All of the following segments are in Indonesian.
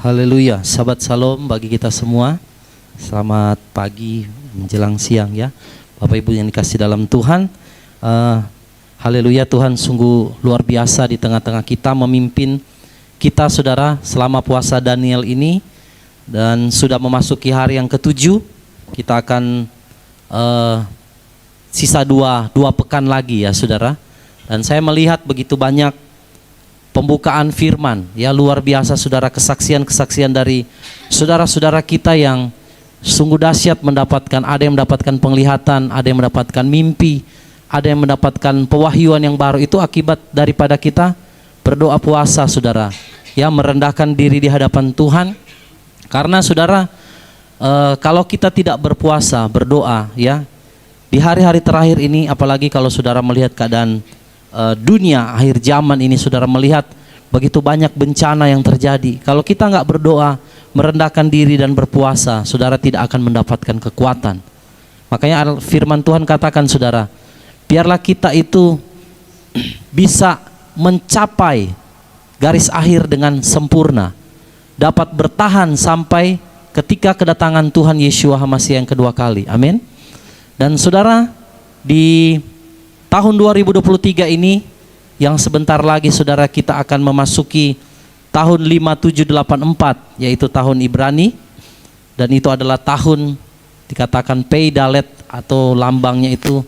Haleluya, sahabat Salom bagi kita semua. Selamat pagi menjelang siang ya, Bapak Ibu yang dikasih dalam Tuhan. Haleluya, Tuhan sungguh luar biasa di tengah-tengah kita, memimpin kita saudara selama puasa Daniel ini. Dan sudah memasuki hari yang ke-7. Kita akan sisa dua pekan lagi ya saudara. Dan saya melihat begitu banyak pembukaan firman, ya luar biasa saudara, kesaksian-kesaksian dari saudara-saudara kita yang sungguh dahsyat mendapatkan, ada yang mendapatkan penglihatan, ada yang mendapatkan mimpi, ada yang mendapatkan pewahyuan yang baru. Itu akibat daripada kita berdoa puasa saudara, ya merendahkan diri di hadapan Tuhan. Karena saudara, kalau kita tidak berpuasa, berdoa ya, di hari-hari terakhir ini, apalagi kalau saudara melihat keadaan dunia akhir zaman ini, saudara melihat begitu banyak bencana yang terjadi. Kalau kita nggak berdoa, merendahkan diri dan berpuasa, saudara tidak akan mendapatkan kekuatan. Makanya firman Tuhan katakan saudara, biarlah kita itu bisa mencapai garis akhir dengan sempurna, dapat bertahan sampai ketika kedatangan Tuhan Yeshua HaMashiach yang kedua kali. Amin. Dan saudara, di tahun 2023 ini yang sebentar lagi saudara kita akan memasuki tahun 5784, yaitu tahun Ibrani. Dan itu adalah tahun dikatakan Pei Dalet, atau lambangnya itu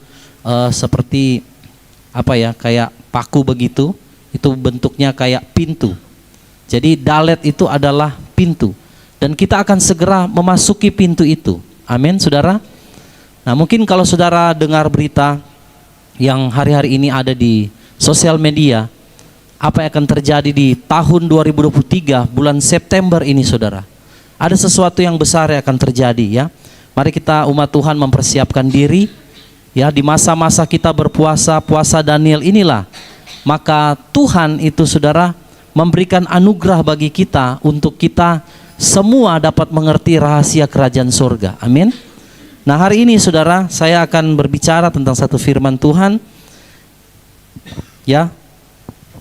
seperti apa ya, kayak paku begitu. Itu bentuknya kayak pintu. Jadi Dalet itu adalah pintu. Dan kita akan segera memasuki pintu itu. Amin saudara. Nah mungkin kalau saudara dengar berita yang hari-hari ini ada di sosial media, apa yang akan terjadi di tahun 2023 bulan September ini saudara. Ada sesuatu yang besar yang akan terjadi ya. Mari kita umat Tuhan mempersiapkan diri ya, di masa-masa kita berpuasa, puasa Daniel inilah. Maka Tuhan itu saudara memberikan anugerah bagi kita untuk kita semua dapat mengerti rahasia kerajaan surga. Amin. Nah hari ini saudara, saya akan berbicara tentang satu firman Tuhan ya,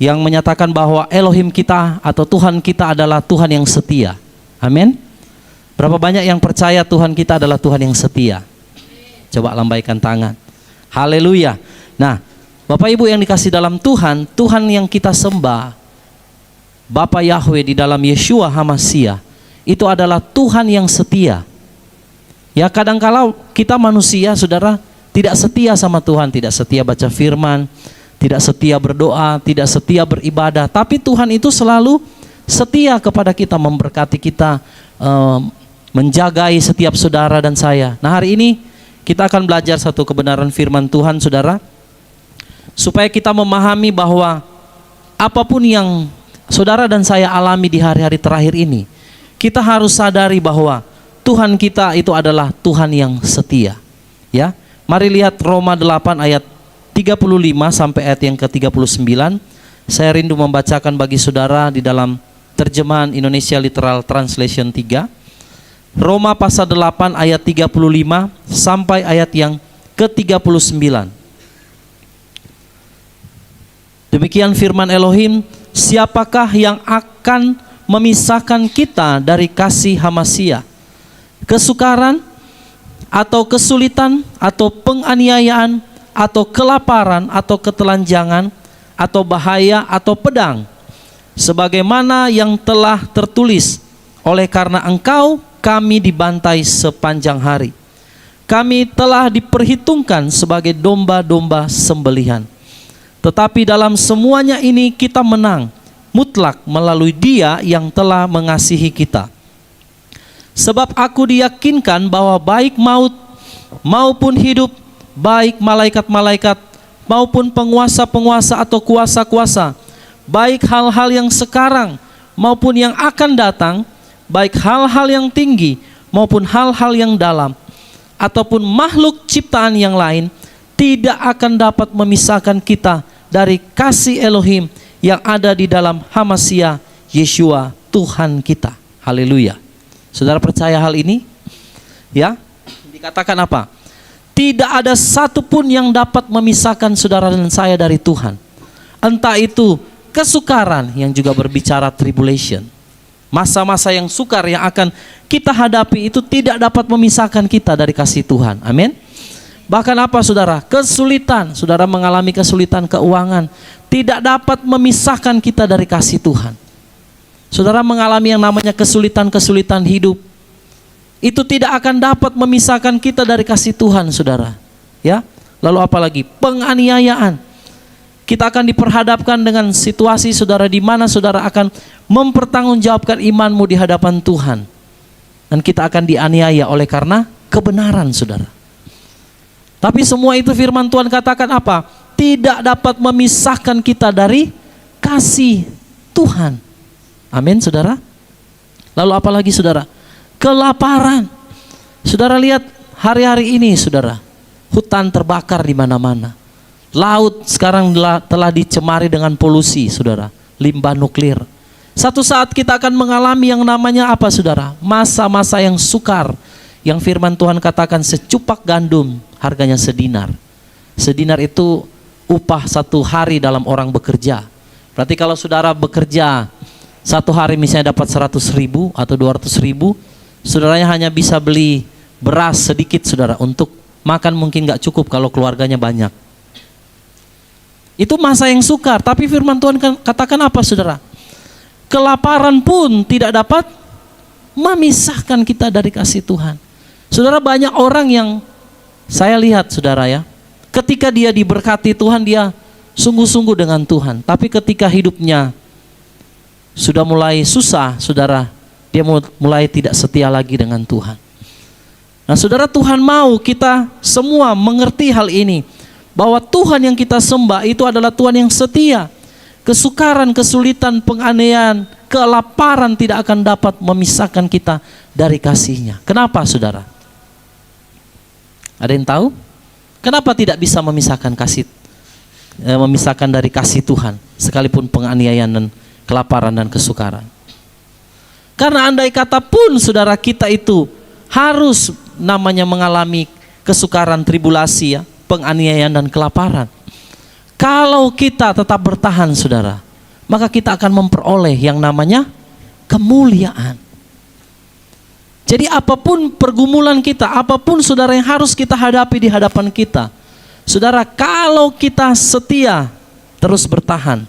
yang menyatakan bahwa Elohim kita atau Tuhan kita adalah Tuhan yang setia. Amin. Berapa banyak yang percaya Tuhan kita adalah Tuhan yang setia? Coba lambaikan tangan. Haleluya. Nah Bapak Ibu yang dikasih dalam Tuhan, Tuhan yang kita sembah, Bapa Yahweh di dalam Yeshua HaMashiach, itu adalah Tuhan yang setia. Ya kadangkala kita manusia saudara tidak setia sama Tuhan, tidak setia baca firman, tidak setia berdoa, tidak setia beribadah. Tapi Tuhan itu selalu setia kepada kita, memberkati kita, menjagai setiap saudara dan saya. Nah hari ini kita akan belajar satu kebenaran firman Tuhan saudara, supaya kita memahami bahwa apapun yang saudara dan saya alami di hari-hari terakhir ini, kita harus sadari bahwa Tuhan kita itu adalah Tuhan yang setia. Ya, mari lihat Roma 8 ayat 35 sampai ayat yang ke-39. Saya rindu membacakan bagi saudara di dalam terjemahan Indonesia Literal Translation 3. Roma pasal 8 ayat 35 sampai ayat yang ke-39. Demikian firman Elohim, siapakah yang akan memisahkan kita dari kasih HaMashiach? Kesukaran atau kesulitan atau penganiayaan atau kelaparan atau ketelanjangan atau bahaya atau pedang, sebagaimana yang telah tertulis, oleh karena engkau kami dibantai sepanjang hari, kami telah diperhitungkan sebagai domba-domba sembelihan. Tetapi dalam semuanya ini kita menang mutlak melalui Dia yang telah mengasihi kita. Sebab aku diyakinkan bahwa baik maut maupun hidup, baik malaikat-malaikat maupun penguasa-penguasa atau kuasa-kuasa, baik hal-hal yang sekarang maupun yang akan datang, baik hal-hal yang tinggi maupun hal-hal yang dalam, ataupun makhluk ciptaan yang lain, tidak akan dapat memisahkan kita dari kasih Elohim yang ada di dalam HaMashiach Yeshua Tuhan kita. Haleluya. Saudara percaya hal ini? Ya, dikatakan apa? Tidak ada satupun yang dapat memisahkan saudara dan saya dari Tuhan. Entah itu kesukaran yang juga berbicara tribulation, Masa-masa yang sukar yang akan kita hadapi itu tidak dapat memisahkan kita dari kasih Tuhan. Amin. Bahkan apa saudara? Kesulitan, saudara mengalami kesulitan keuangan, tidak dapat memisahkan kita dari kasih Tuhan. Saudara mengalami yang namanya kesulitan-kesulitan hidup, itu tidak akan dapat memisahkan kita dari kasih Tuhan, saudara. Ya. Lalu apalagi penganiayaan. Kita akan diperhadapkan dengan situasi saudara di mana saudara akan mempertanggungjawabkan imanmu di hadapan Tuhan. Dan kita akan dianiaya oleh karena kebenaran saudara. Tapi semua itu firman Tuhan katakan apa? Tidak dapat memisahkan kita dari kasih Tuhan. Amin saudara. Lalu apalagi saudara? Kelaparan. Saudara lihat hari-hari ini saudara. Hutan terbakar di mana-mana. Laut sekarang telah dicemari dengan polusi, saudara. Limbah nuklir. Satu saat kita akan mengalami yang namanya apa, saudara? Masa-masa yang sukar. Yang firman Tuhan katakan secupak gandum harganya sedinar. Sedinar itu upah satu hari dalam orang bekerja. Berarti kalau saudara bekerja satu hari misalnya dapat 100.000 atau 200.000, saudaranya hanya bisa beli beras sedikit, saudara, untuk makan mungkin gak cukup kalau keluarganya banyak. Itu masa yang sukar, tapi firman Tuhan katakan apa saudara? Kelaparan pun tidak dapat memisahkan kita dari kasih Tuhan. Saudara, banyak orang yang saya lihat saudara ya, ketika dia diberkati Tuhan dia sungguh-sungguh dengan Tuhan. Tapi ketika hidupnya sudah mulai susah saudara, dia mulai tidak setia lagi dengan Tuhan. Nah saudara, Tuhan mau kita semua mengerti hal ini, bahwa Tuhan yang kita sembah itu adalah Tuhan yang setia. Kesukaran, kesulitan, penganiayaan, kelaparan tidak akan dapat memisahkan kita dari kasih-Nya. Kenapa saudara? Ada yang tahu? Kenapa tidak bisa memisahkan memisahkan dari kasih Tuhan, sekalipun penganiayaan dan kelaparan dan kesukaran? Karena andai kata pun saudara kita itu harus namanya mengalami kesukaran, tribulasi ya, penganiayaan dan kelaparan, kalau kita tetap bertahan saudara, maka kita akan memperoleh yang namanya kemuliaan. Jadi apapun pergumulan kita, apapun saudara yang harus kita hadapi di hadapan kita, saudara, kalau kita setia terus bertahan,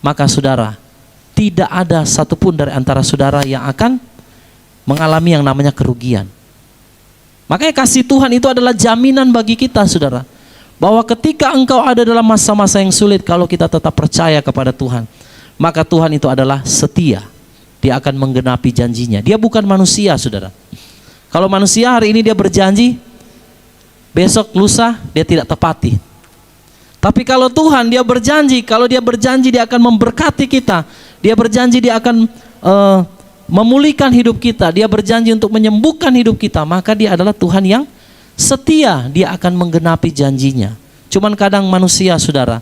maka saudara, tidak ada satupun dari antara saudara yang akan mengalami yang namanya kerugian. Makanya kasih Tuhan itu adalah jaminan bagi kita saudara, bahwa ketika engkau ada dalam masa-masa yang sulit, kalau kita tetap percaya kepada Tuhan, maka Tuhan itu adalah setia. Dia akan menggenapi janjinya. Dia bukan manusia saudara. Kalau manusia hari ini dia berjanji, besok lusa dia tidak tepati. Tapi kalau Tuhan dia berjanji, kalau dia berjanji dia akan memberkati kita, dia berjanji dia akan memulihkan hidup kita, dia berjanji untuk menyembuhkan hidup kita, maka dia adalah Tuhan yang setia, dia akan menggenapi janjinya. Cuman kadang manusia saudara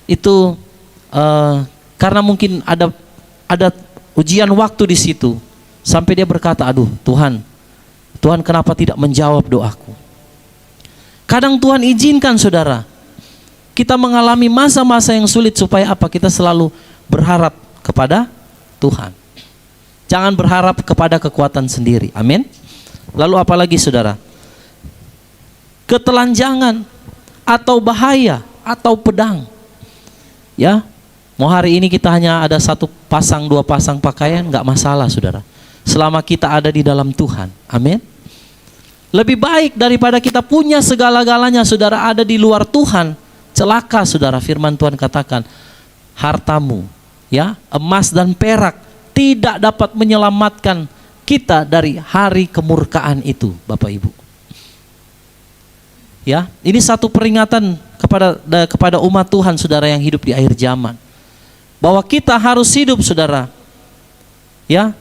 itu karena mungkin ada ujian waktu di situ, sampai dia berkata, aduh Tuhan kenapa tidak menjawab doaku. Kadang Tuhan izinkan saudara kita mengalami masa-masa yang sulit supaya apa? Kita selalu berharap kepada Tuhan. Jangan berharap kepada kekuatan sendiri. Amin. Lalu apalagi saudara? Ketelanjangan atau bahaya atau pedang. Ya, mau hari ini kita hanya ada satu pasang, dua pasang pakaian, nggak masalah saudara. Selama kita ada di dalam Tuhan. Amin. Lebih baik daripada kita punya segala-galanya saudara ada di luar Tuhan. Celaka saudara, firman Tuhan katakan, hartamu, ya, emas dan perak tidak dapat menyelamatkan kita dari hari kemurkaan itu, Bapak Ibu. Ya, ini satu peringatan kepada umat Tuhan saudara yang hidup di akhir zaman, bahwa kita harus hidup saudara. Ya,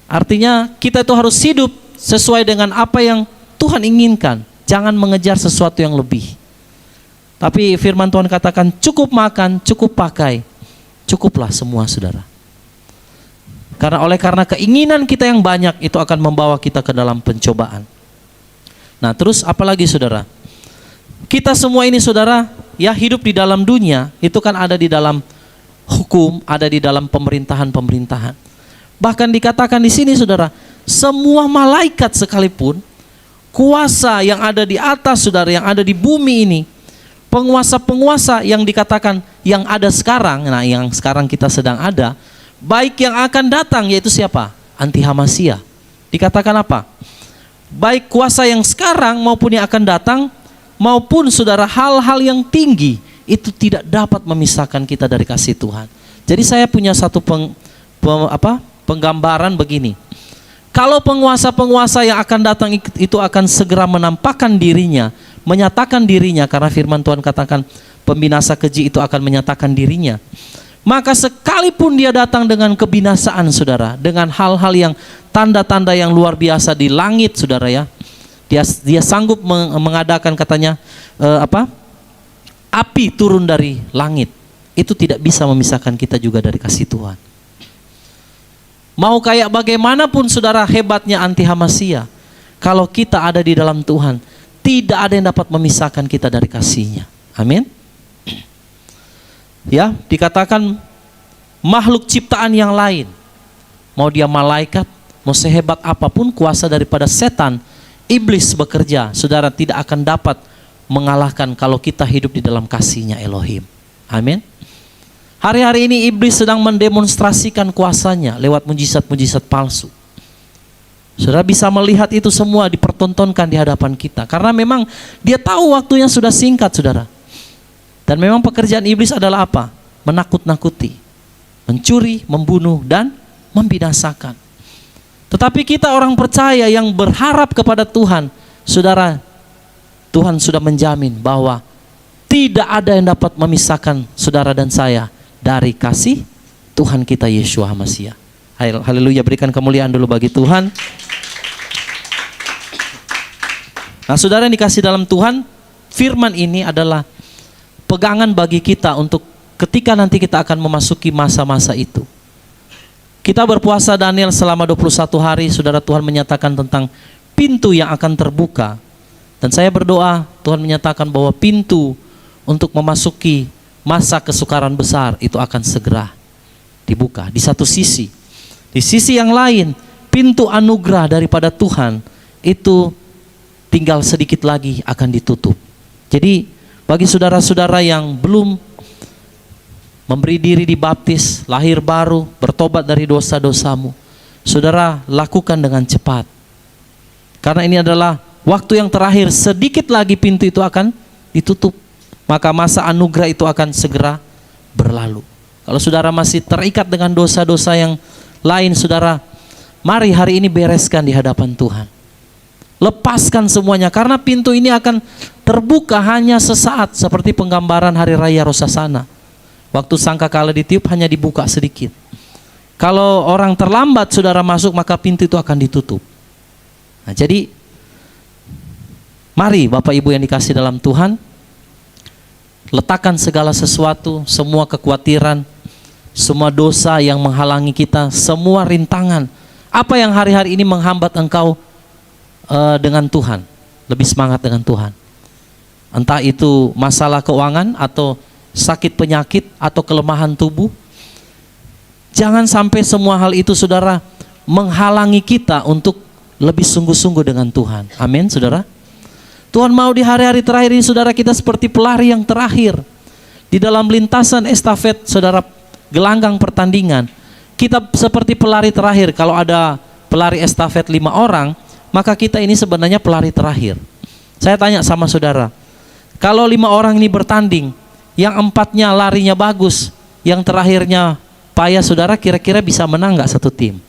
artinya kita itu harus hidup sesuai dengan apa yang Tuhan inginkan. Jangan mengejar sesuatu yang lebih. Tapi firman Tuhan katakan cukup makan, cukup pakai, cukuplah semua saudara. Karena keinginan kita yang banyak itu akan membawa kita ke dalam pencobaan. Nah terus apalagi saudara? Kita semua ini saudara ya hidup di dalam dunia, itu kan ada di dalam hukum, ada di dalam pemerintahan-pemerintahan. Bahkan dikatakan di sini saudara, semua malaikat sekalipun, kuasa yang ada di atas saudara, yang ada di bumi ini, penguasa-penguasa yang dikatakan yang ada sekarang, nah yang sekarang kita sedang ada, baik yang akan datang yaitu siapa? Anti-Hamasia. Dikatakan apa? Baik kuasa yang sekarang maupun yang akan datang, maupun saudara hal-hal yang tinggi, itu tidak dapat memisahkan kita dari kasih Tuhan. Jadi saya punya satu penggambaran begini. Kalau penguasa-penguasa yang akan datang itu akan segera menampakkan dirinya, menyatakan dirinya, karena firman Tuhan katakan pembinasa keji itu akan menyatakan dirinya. Maka sekalipun dia datang dengan kebinasaan saudara, dengan hal-hal yang tanda-tanda yang luar biasa di langit saudara ya, dia sanggup mengadakan katanya api turun dari langit, itu tidak bisa memisahkan kita juga dari kasih Tuhan. Mau kayak bagaimanapun saudara hebatnya anti-Hamasia, kalau kita ada di dalam Tuhan, tidak ada yang dapat memisahkan kita dari kasih-Nya. Amin. Ya, dikatakan makhluk ciptaan yang lain, mau dia malaikat, mau sehebat apapun kuasa daripada setan, iblis bekerja, saudara tidak akan dapat mengalahkan kalau kita hidup di dalam kasih-Nya Elohim. Amin. Hari-hari ini iblis sedang mendemonstrasikan kuasanya lewat mujizat-mujizat palsu. Saudara bisa melihat itu semua dipertontonkan di hadapan kita, karena memang dia tahu waktunya sudah singkat saudara. Dan memang pekerjaan iblis adalah apa? Menakut-nakuti, mencuri, membunuh, dan membinasakan. Tetapi kita orang percaya yang berharap kepada Tuhan, saudara, Tuhan sudah menjamin bahwa tidak ada yang dapat memisahkan saudara dan saya dari kasih Tuhan kita Yeshua HaMashiach. Haleluya, berikan kemuliaan dulu bagi Tuhan. Nah saudara yang dikasih dalam Tuhan, firman ini adalah pegangan bagi kita untuk ketika nanti kita akan memasuki masa-masa itu. Kita berpuasa Daniel selama 21 hari, saudara, Tuhan menyatakan tentang pintu yang akan terbuka. Dan saya berdoa Tuhan menyatakan bahwa pintu untuk memasuki masa kesukaran besar itu akan segera dibuka. Di satu sisi, di sisi yang lain, pintu anugerah daripada Tuhan itu tinggal sedikit lagi akan ditutup. Jadi bagi saudara-saudara yang belum memberi diri dibaptis, lahir baru, bertobat dari dosa-dosamu, saudara lakukan dengan cepat. Karena ini adalah waktu yang terakhir, sedikit lagi pintu itu akan ditutup. Maka masa anugerah itu akan segera berlalu. Kalau saudara masih terikat dengan dosa-dosa yang lain, saudara, mari hari ini bereskan di hadapan Tuhan. Lepaskan semuanya, karena pintu ini akan terbuka hanya sesaat, seperti penggambaran hari raya Rosasana. Waktu sangkakala ditiup hanya dibuka sedikit. Kalau orang terlambat saudara masuk, maka pintu itu akan ditutup. Nah, jadi mari Bapak Ibu yang dikasih dalam Tuhan, letakkan segala sesuatu, semua kekhawatiran, semua dosa yang menghalangi kita, semua rintangan. Apa yang hari-hari ini menghambat engkau dengan Tuhan, lebih semangat dengan Tuhan. Entah itu masalah keuangan atau sakit penyakit atau kelemahan tubuh. Jangan sampai semua hal itu saudara menghalangi kita untuk lebih sungguh-sungguh dengan Tuhan. Amin saudara. Tuhan mau di hari-hari terakhir ini saudara kita seperti pelari yang terakhir. Di dalam lintasan estafet saudara, gelanggang pertandingan, kita seperti pelari terakhir. Kalau ada pelari estafet 5 orang, maka kita ini sebenarnya pelari terakhir. Saya tanya sama saudara, kalau 5 orang ini bertanding, yang 4-nya larinya bagus, yang terakhirnya payah, saudara kira-kira bisa menang gak satu tim?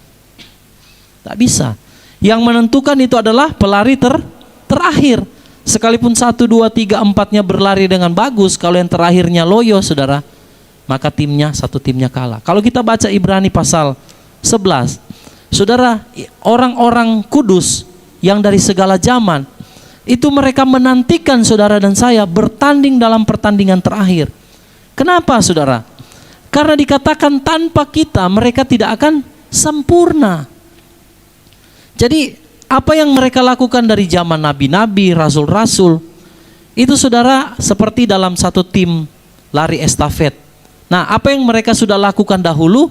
Tak bisa. Yang menentukan itu adalah pelari terakhir. Sekalipun 1, 2, 3, 4-nya berlari dengan bagus, kalau yang terakhirnya loyo saudara, maka satu timnya kalah. Kalau kita baca Ibrani pasal 11, saudara, orang-orang kudus yang dari segala zaman, itu mereka menantikan saudara dan saya bertanding dalam pertandingan terakhir. Kenapa saudara? Karena dikatakan tanpa kita mereka tidak akan sempurna. Jadi apa yang mereka lakukan dari zaman nabi-nabi, rasul-rasul, itu saudara seperti dalam satu tim lari estafet. Nah, apa yang mereka sudah lakukan dahulu,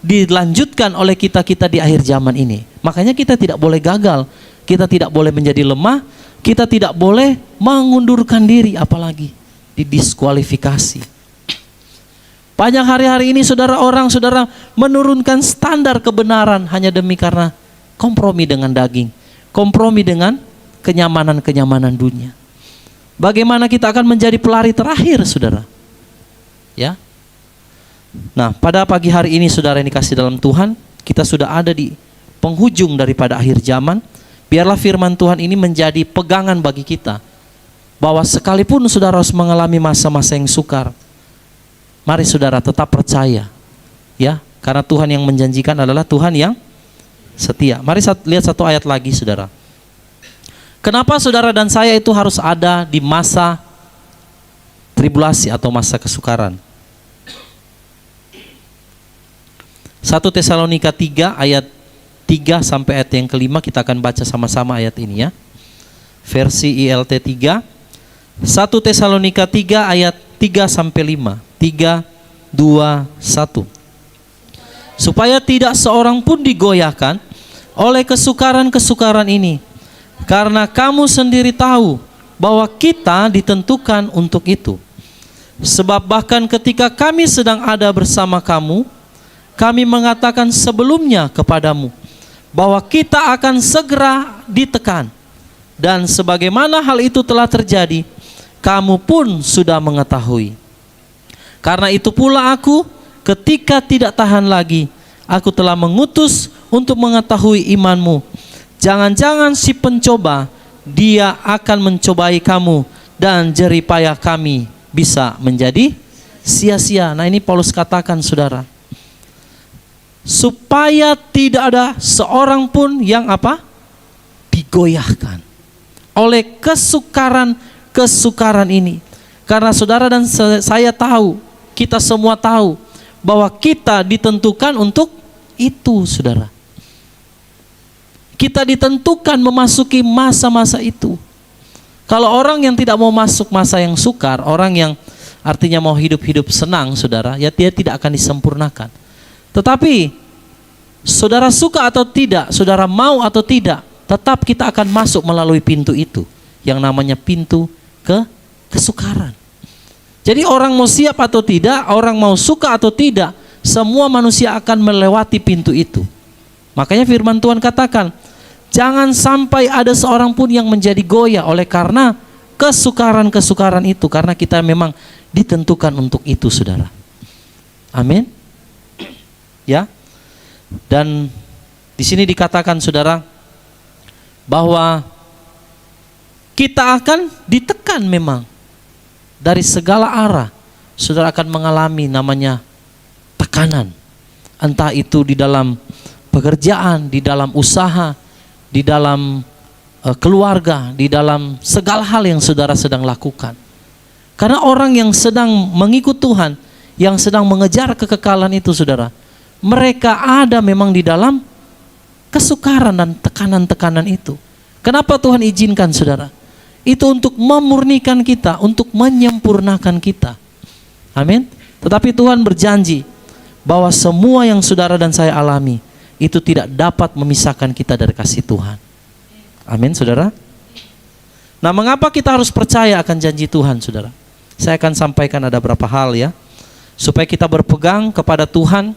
dilanjutkan oleh kita-kita di akhir zaman ini. Makanya kita tidak boleh gagal, kita tidak boleh menjadi lemah, kita tidak boleh mengundurkan diri, apalagi didiskualifikasi. Banyak hari-hari ini saudara menurunkan standar kebenaran hanya demi karena kompromi dengan daging, kompromi dengan kenyamanan-kenyamanan dunia. Bagaimana kita akan menjadi pelari terakhir, saudara? Ya. Nah, pada pagi hari ini saudara yang dikasih dalam Tuhan, kita sudah ada di penghujung daripada akhir zaman. Biarlah firman Tuhan ini menjadi pegangan bagi kita, bahwa sekalipun saudara harus mengalami masa-masa yang sukar, mari saudara tetap percaya, ya, karena Tuhan yang menjanjikan adalah Tuhan yang setia. Mari lihat satu ayat lagi, saudara. Kenapa saudara dan saya itu harus ada di masa tribulasi atau masa kesukaran? 1 Tesalonika 3 ayat 3 sampai ayat yang kelima, kita akan baca sama-sama ayat ini ya. Versi ILT 3. 1 Tesalonika 3 ayat 3 sampai 5. 3, 2, 1. Supaya tidak seorang pun digoyahkan oleh kesukaran-kesukaran ini, karena kamu sendiri tahu bahwa kita ditentukan untuk itu. Sebab bahkan ketika kami sedang ada bersama kamu, kami mengatakan sebelumnya kepadamu bahwa kita akan segera ditekan, dan sebagaimana hal itu telah terjadi, kamu pun sudah mengetahui. Karena itu pula aku, ketika tidak tahan lagi, aku telah mengutus untuk mengetahui imanmu. Jangan-jangan si pencoba, dia akan mencobai kamu, dan jerih payah kami bisa menjadi sia-sia. Nah, ini Paulus katakan, saudara, supaya tidak ada seorang pun yang apa? Digoyahkan oleh kesukaran ini. Karena saudara dan saya tahu, kita semua tahu bahwa kita ditentukan untuk itu, saudara. Kita ditentukan memasuki masa-masa itu. Kalau orang yang tidak mau masuk masa yang sukar, orang yang artinya mau hidup-hidup senang, saudara, ya dia tidak akan disempurnakan. Tetapi saudara suka atau tidak, saudara mau atau tidak, tetap kita akan masuk melalui pintu itu, yang namanya pintu kesukaran. Jadi orang mau siap atau tidak, orang mau suka atau tidak, semua manusia akan melewati pintu itu. Makanya firman Tuhan katakan, jangan sampai ada seorang pun yang menjadi goyah oleh karena kesukaran-kesukaran itu, karena kita memang ditentukan untuk itu, saudara. Amin. Ya. Dan di sini dikatakan, saudara, bahwa kita akan ditekan memang dari segala arah. Saudara akan mengalami namanya tekanan, entah itu di dalam pekerjaan, di dalam usaha, di dalam keluarga, di dalam segala hal yang saudara sedang lakukan. Karena orang yang sedang mengikut Tuhan, yang sedang mengejar kekekalan itu, saudara, mereka ada memang di dalam kesukaran dan tekanan-tekanan itu. Kenapa Tuhan izinkan, saudara? Itu untuk memurnikan kita, untuk menyempurnakan kita. Amin. Tetapi Tuhan berjanji bahwa semua yang saudara dan saya alami itu tidak dapat memisahkan kita dari kasih Tuhan. Amin, saudara. Nah, mengapa kita harus percaya akan janji Tuhan, saudara? Saya akan sampaikan ada beberapa hal ya, supaya kita berpegang kepada Tuhan,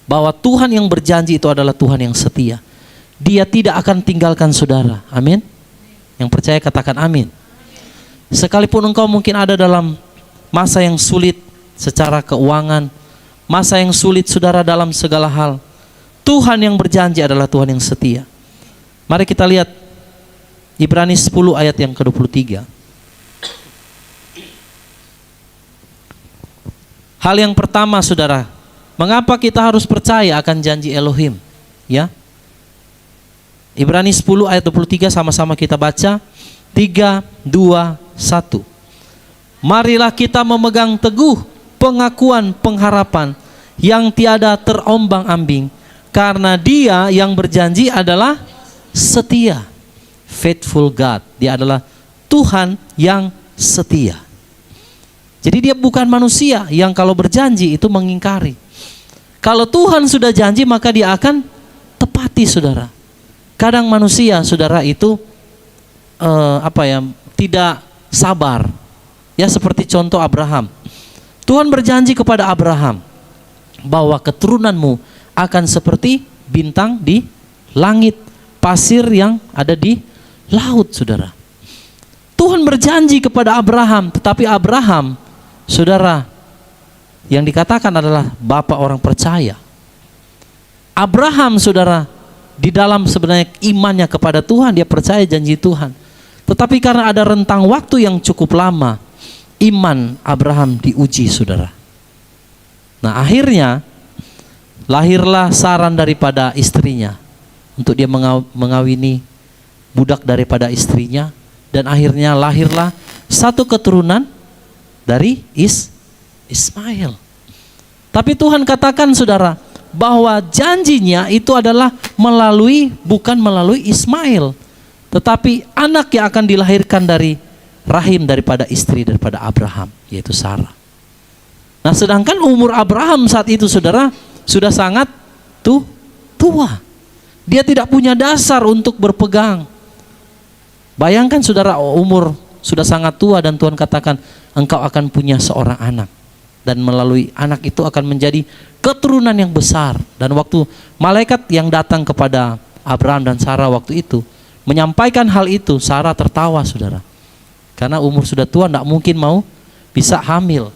bahwa Tuhan yang berjanji itu adalah Tuhan yang setia. Dia tidak akan tinggalkan saudara. Amin. Yang percaya katakan amin. Sekalipun engkau mungkin ada dalam masa yang sulit secara keuangan, masa yang sulit saudara dalam segala hal, Tuhan yang berjanji adalah Tuhan yang setia. Mari kita lihat Ibrani 10 ayat yang ke-23. Hal yang pertama, saudara, mengapa kita harus percaya akan janji Elohim? Ya. Ibrani 10 ayat 23 sama-sama kita baca. 3, 2, 1. Marilah kita memegang teguh pengakuan pengharapan yang tiada terombang-ambing, karena Dia yang berjanji adalah setia. Faithful God. Dia adalah Tuhan yang setia. Jadi dia bukan manusia yang kalau berjanji itu mengingkari. Kalau Tuhan sudah janji maka dia akan tepati, saudara. Kadang manusia, saudara, itu tidak sabar. Ya, seperti contoh Abraham. Tuhan berjanji kepada Abraham bahwa keturunanmu akan seperti bintang di langit, pasir yang ada di laut, saudara. Tuhan berjanji kepada Abraham, tetapi Abraham, saudara, yang dikatakan adalah bapa orang percaya. Abraham, saudara, di dalam sebenarnya imannya kepada Tuhan, dia percaya janji Tuhan. Tetapi karena ada rentang waktu yang cukup lama, iman Abraham diuji, saudara. Nah, akhirnya lahirlah saran daripada istrinya untuk dia mengawini budak daripada istrinya, dan akhirnya lahirlah satu keturunan dari Ismail. Tapi Tuhan katakan, saudara, bahwa janjinya itu adalah bukan melalui Ismail, tetapi anak yang akan dilahirkan dari rahim daripada istri daripada Abraham, yaitu Sarah. Nah, sedangkan umur Abraham saat itu, saudara, sudah sangat tua. Dia tidak punya dasar untuk berpegang. Bayangkan, saudara, umur sudah sangat tua dan Tuhan katakan engkau akan punya seorang anak, dan melalui anak itu akan menjadi keturunan yang besar. Dan waktu malaikat yang datang kepada Abraham dan Sarah waktu itu menyampaikan hal itu, Sarah tertawa, saudara. Karena umur sudah tua, tidak mungkin mau bisa hamil.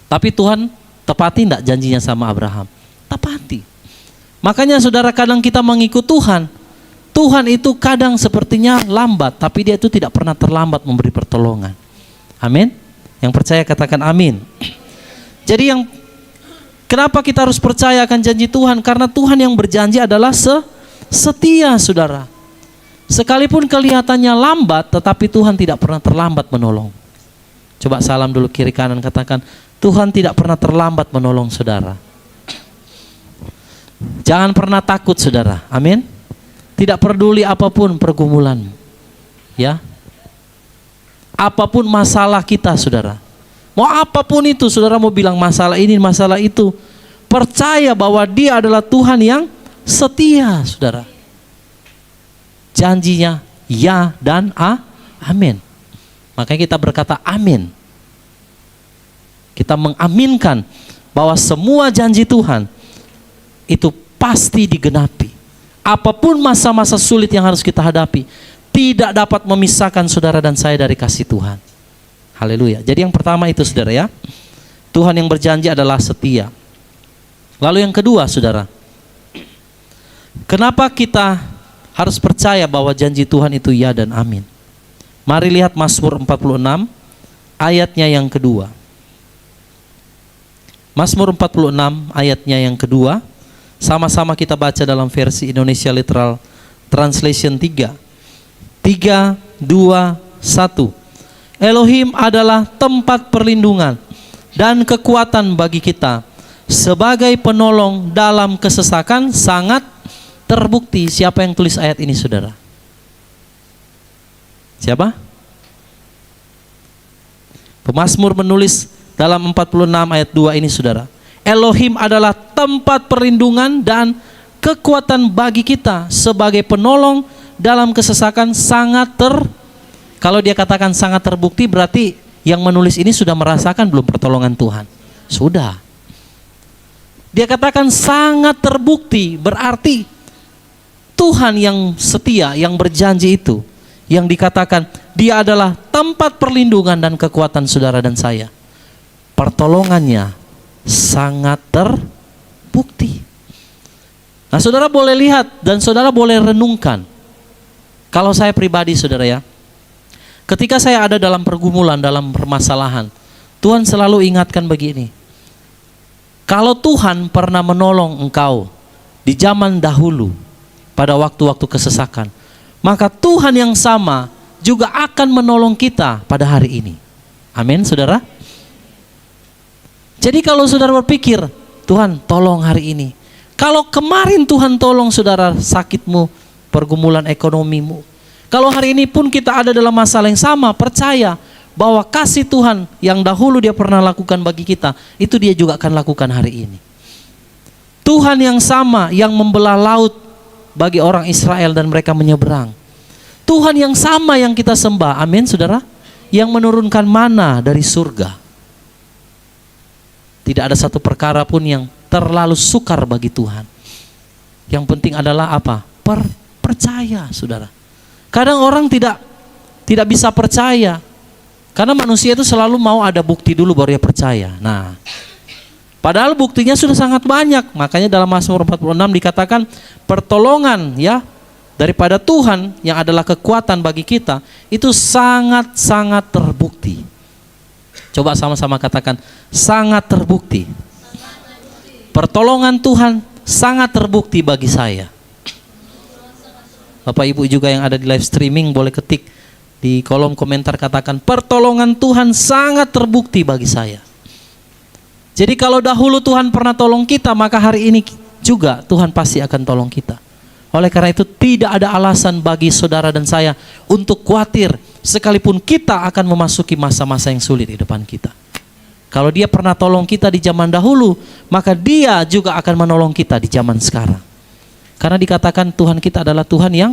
Tapi Tuhan tepati tidak janjinya sama Abraham? Tepati. Makanya, saudara, kadang kita mengikut Tuhan, Tuhan itu kadang sepertinya lambat, tapi dia itu tidak pernah terlambat memberi pertolongan. Amin. Yang percaya katakan amin. Jadi kenapa kita harus percaya akan janji Tuhan? Karena Tuhan yang berjanji adalah setia, saudara. Sekalipun kelihatannya lambat, tetapi Tuhan tidak pernah terlambat menolong. Coba salam dulu kiri kanan, katakan, Tuhan tidak pernah terlambat menolong saudara. Jangan pernah takut, saudara. Amin. Tidak peduli apapun pergumulan, ya. Apapun masalah kita, saudara. Mau apapun itu, saudara, mau bilang masalah ini, masalah itu, percaya bahwa Dia adalah Tuhan yang setia, saudara. Janjinya ya dan amin. Makanya kita berkata amin. Kita mengaminkan bahwa semua janji Tuhan itu pasti digenapi. Apapun masa-masa sulit yang harus kita hadapi, tidak dapat memisahkan saudara dan saya dari kasih Tuhan. Haleluya. Jadi yang pertama itu, saudara, ya, Tuhan yang berjanji adalah setia. Lalu yang kedua, saudara, kenapa kita harus percaya bahwa janji Tuhan itu ya dan amin? Mari lihat Mazmur 46 ayatnya yang kedua. Mazmur 46 ayatnya yang kedua. Sama-sama kita baca dalam versi Indonesia Literal Translation 3. 3, 2, 1. Elohim adalah tempat perlindungan dan kekuatan bagi kita. Sebagai penolong dalam kesesakan sangat terbukti. Siapa yang tulis ayat ini, saudara? Siapa? Pemazmur menulis dalam 46 ayat 2 ini, saudara. Elohim adalah tempat perlindungan dan kekuatan bagi kita. Sebagai penolong dalam kesesakan sangat kalau dia katakan sangat terbukti, berarti yang menulis ini sudah merasakan belum pertolongan Tuhan? Sudah. Dia katakan sangat terbukti, berarti Tuhan yang setia, yang berjanji itu, yang dikatakan Dia adalah tempat perlindungan dan kekuatan saudara dan saya. Pertolongannya sangat terbukti. Nah, saudara boleh lihat dan saudara boleh renungkan. Kalau saya pribadi, saudara, ya, ketika saya ada dalam pergumulan, dalam permasalahan, Tuhan selalu ingatkan begini. Kalau Tuhan pernah menolong engkau di zaman dahulu, pada waktu-waktu kesesakan, maka Tuhan yang sama juga akan menolong kita pada hari ini. Amin, saudara. Jadi kalau saudara berpikir, Tuhan tolong hari ini. Kalau kemarin Tuhan tolong saudara sakitmu, pergumulan ekonomimu. Kalau hari ini pun kita ada dalam masalah yang sama, percaya bahwa kasih Tuhan yang dahulu Dia pernah lakukan bagi kita, itu Dia juga akan lakukan hari ini. Tuhan yang sama yang membelah laut bagi orang Israel dan mereka menyeberang. Tuhan yang sama yang kita sembah, amin saudara, yang menurunkan mana dari surga. Tidak ada satu perkara pun yang terlalu sukar bagi Tuhan. Yang penting adalah apa? Percaya saudara. Kadang orang tidak bisa percaya, karena manusia itu selalu mau ada bukti dulu baru dia percaya. Nah, padahal buktinya sudah sangat banyak. Makanya dalam Mazmur 46 dikatakan pertolongan ya daripada Tuhan yang adalah kekuatan bagi kita itu sangat-sangat terbukti. Coba sama-sama katakan, sangat terbukti. Pertolongan Tuhan sangat terbukti bagi saya. Bapak Ibu juga yang ada di live streaming boleh ketik di kolom komentar, katakan pertolongan Tuhan sangat terbukti bagi saya. Jadi kalau dahulu Tuhan pernah tolong kita, maka hari ini juga Tuhan pasti akan tolong kita. Oleh karena itu tidak ada alasan bagi saudara dan saya untuk khawatir, sekalipun kita akan memasuki masa-masa yang sulit di depan kita. Kalau dia pernah tolong kita di zaman dahulu, maka dia juga akan menolong kita di zaman sekarang. Karena dikatakan Tuhan kita adalah Tuhan yang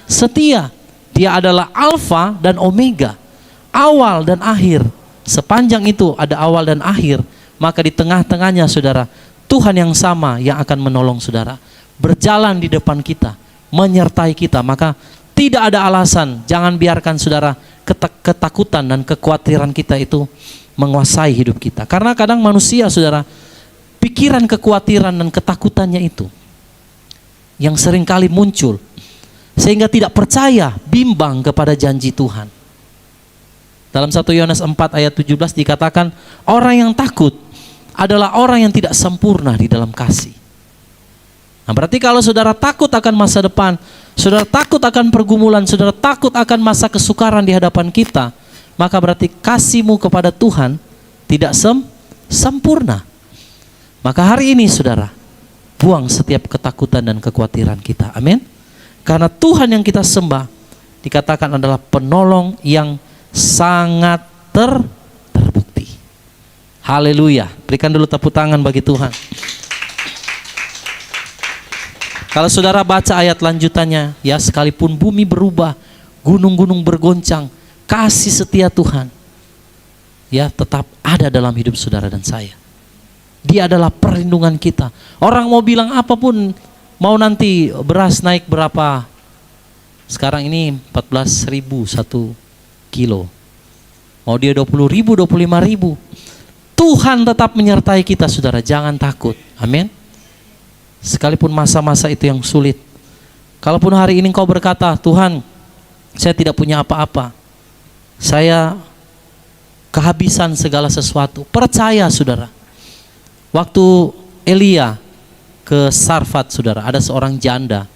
setia. Dia adalah Alfa dan Omega, awal dan akhir. Sepanjang itu ada awal dan akhir, maka di tengah-tengahnya saudara, Tuhan yang sama yang akan menolong saudara, berjalan di depan kita, menyertai kita. Maka tidak ada alasan, jangan biarkan saudara ketakutan dan kekhawatiran kita itu menguasai hidup kita. Karena kadang manusia saudara, pikiran kekhawatiran dan ketakutannya itu yang seringkali muncul, sehingga tidak percaya, bimbang kepada janji Tuhan. Dalam 1 Yohanes 4 ayat 17 dikatakan, orang yang takut adalah orang yang tidak sempurna di dalam kasih. Nah, berarti kalau saudara takut akan masa depan, saudara takut akan pergumulan, saudara takut akan masa kesukaran di hadapan kita, maka berarti kasihmu kepada Tuhan tidak sempurna. Maka hari ini saudara, buang setiap ketakutan dan kekhawatiran kita. Amin. Karena Tuhan yang kita sembah dikatakan adalah penolong yang sangat terbukti. Haleluya. Berikan dulu tepuk tangan bagi Tuhan. Kalau saudara baca ayat lanjutannya, ya, sekalipun bumi berubah, gunung-gunung bergoncang, kasih setia Tuhan ya tetap ada dalam hidup saudara dan saya. Dia adalah perlindungan kita. Orang mau bilang apapun, mau nanti beras naik berapa, sekarang ini 14.000 1 kilo, mau dia 20.000 25.000, Tuhan tetap menyertai kita saudara, jangan takut. Amin. Sekalipun masa-masa itu yang sulit, kalaupun hari ini engkau berkata, Tuhan saya tidak punya apa-apa, saya kehabisan segala sesuatu, percaya saudara. Waktu Elia ke Sarfat saudara, ada seorang janda,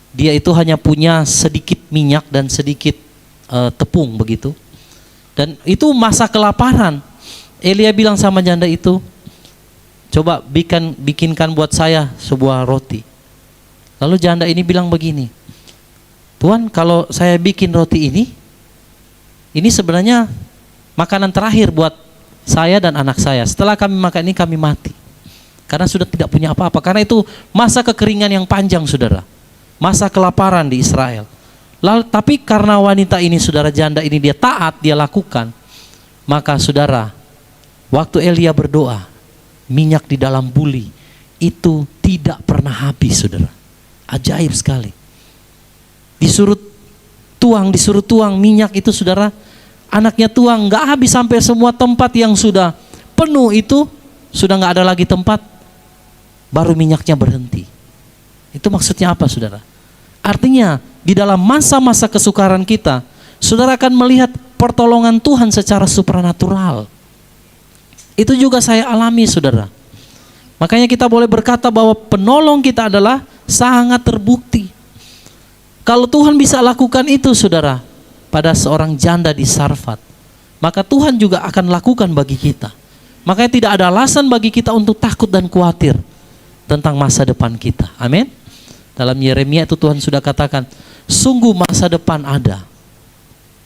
dia itu hanya punya sedikit minyak dan sedikit tepung begitu, dan itu masa kelaparan. Elia bilang sama janda itu, coba bikinkan buat saya sebuah roti. Lalu janda ini bilang begini, Tuhan kalau saya bikin roti ini sebenarnya makanan terakhir buat saya dan anak saya. Setelah kami makan ini kami mati. Karena sudah tidak punya apa-apa. Karena itu masa kekeringan yang panjang saudara. Masa kelaparan di Israel. Lalu tapi karena wanita ini saudara, janda ini dia taat, dia lakukan. Maka saudara, waktu Elia berdoa, minyak di dalam buli itu tidak pernah habis saudara. Ajaib sekali. Disuruh tuang minyak itu saudara, anaknya tuang, nggak habis sampai semua tempat yang sudah penuh itu sudah nggak ada lagi tempat, baru minyaknya berhenti. Itu maksudnya apa saudara? Artinya di dalam masa-masa kesukaran kita, saudara akan melihat pertolongan Tuhan secara supranatural. Itu juga saya alami saudara. Makanya kita boleh berkata bahwa penolong kita adalah sangat terbukti. Kalau Tuhan bisa lakukan itu saudara pada seorang janda di Sarfat, maka Tuhan juga akan lakukan bagi kita. Makanya tidak ada alasan bagi kita untuk takut dan khawatir tentang masa depan kita. Amin. Dalam Yeremia itu Tuhan sudah katakan, sungguh masa depan ada.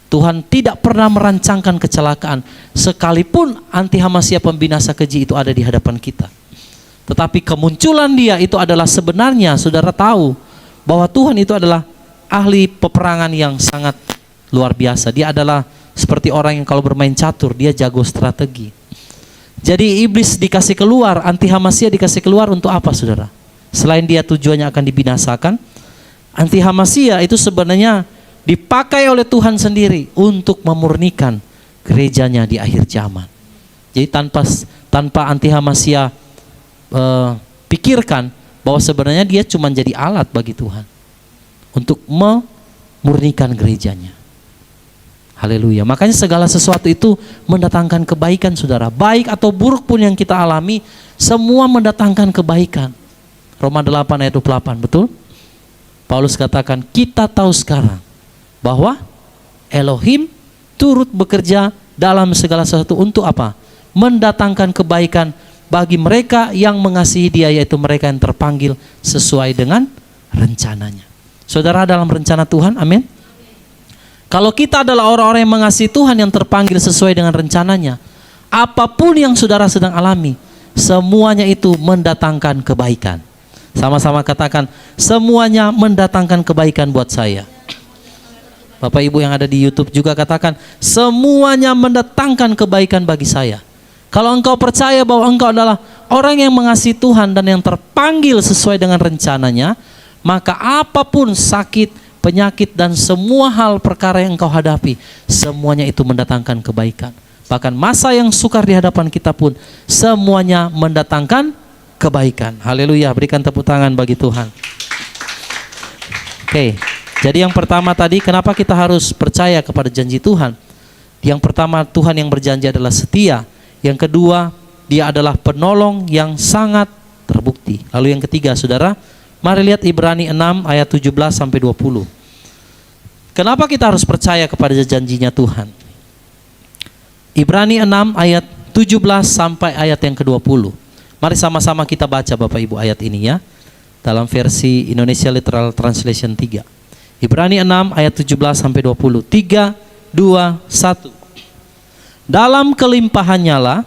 Tuhan tidak pernah merancangkan kecelakaan, sekalipun anti Hamasya pembinasa keji itu ada di hadapan kita. Tetapi kemunculan dia itu adalah sebenarnya saudara tahu bahwa Tuhan itu adalah ahli peperangan yang sangat luar biasa. Dia adalah seperti orang yang kalau bermain catur, dia jago strategi. Jadi iblis dikasih keluar, anti Hamasia dikasih keluar untuk apa saudara? Selain dia tujuannya akan dibinasakan, anti Hamasia itu sebenarnya dipakai oleh Tuhan sendiri untuk memurnikan gerejanya di akhir zaman. Jadi tanpa anti Hamasia pikirkan bahwa sebenarnya dia cuma jadi alat bagi Tuhan untuk memurnikan gerejanya. Haleluya. Makanya segala sesuatu itu mendatangkan kebaikan saudara. Baik atau buruk pun yang kita alami, semua mendatangkan kebaikan. Roma 8 ayat 28, betul? Paulus katakan, kita tahu sekarang bahwa Elohim turut bekerja dalam segala sesuatu untuk apa? Mendatangkan kebaikan bagi mereka yang mengasihi dia, yaitu mereka yang terpanggil sesuai dengan rencananya. Saudara dalam rencana Tuhan, amin. Kalau kita adalah orang-orang yang mengasihi Tuhan yang terpanggil sesuai dengan rencananya, apapun yang saudara sedang alami, semuanya itu mendatangkan kebaikan. Sama-sama katakan, semuanya mendatangkan kebaikan buat saya. Bapak Ibu yang ada di YouTube juga katakan, semuanya mendatangkan kebaikan bagi saya. Kalau engkau percaya bahwa engkau adalah orang yang mengasihi Tuhan dan yang terpanggil sesuai dengan rencananya, maka apapun sakit, penyakit dan semua hal perkara yang engkau hadapi, semuanya itu mendatangkan kebaikan. Bahkan masa yang sukar di hadapan kita pun semuanya mendatangkan kebaikan. Haleluya, berikan tepuk tangan bagi Tuhan. Oke, jadi yang pertama tadi, kenapa kita harus percaya kepada janji Tuhan? Yang pertama, Tuhan yang berjanji adalah setia. Yang kedua, dia adalah penolong yang sangat terbukti. Lalu yang ketiga saudara, mari lihat Ibrani 6 ayat 17 sampai 20. Kenapa kita harus percaya kepada janjinya Tuhan? Ibrani 6 ayat 17 sampai ayat yang ke-20. Mari sama-sama kita baca Bapak Ibu ayat ini ya. Dalam versi Indonesia Literal Translation 3. Ibrani 6 ayat 17 sampai 20. 3, 2, 1. Dalam kelimpahannya lah